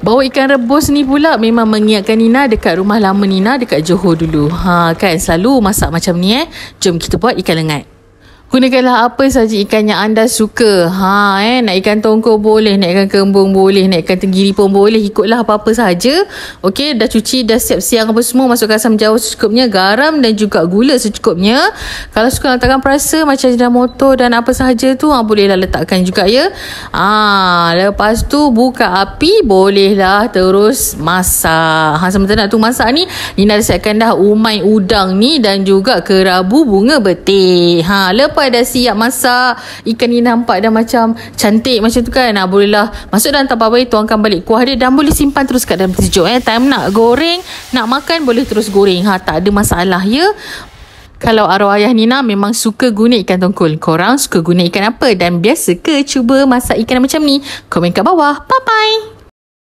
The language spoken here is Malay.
Bau ikan rebus ni pula memang mengingatkan Nina dekat rumah lama Nina dekat Johor dulu. Kan selalu masak macam ni Jom kita buat ikan lengat. Gunakanlah apa saja ikan yang anda suka. Nak ikan tongkol boleh, nak ikan kembung boleh, nak ikan tenggiri pun boleh. Ikutlah apa-apa saja. Okey, dah cuci, dah siap siang apa semua. Masukkan asam jawa secukupnya, garam dan juga gula secukupnya. Kalau suka letakkan perasa macam Ajinomoto dan apa sahaja tu, bolehlah letakkan juga ya. Lepas tu buka api, bolehlah terus masak. Sementara nak tu masak ni, Nina dah siapkan dah umai udang ni dan juga kerabu bunga betik. Lepas dah siap masak, ikan ni nampak dah macam cantik macam tu kan. Bolehlah masuk dalam tapawai, tuangkan balik kuah dia dan boleh simpan terus kat dalam sejuk. Time nak goreng, nak makan boleh terus goreng. Tak ada masalah ya. Kalau arwah ayah Nina memang suka guna ikan tongkol, korang suka guna ikan apa dan biasa ke cuba masak ikan macam ni? Komen kat bawah. Bye bye.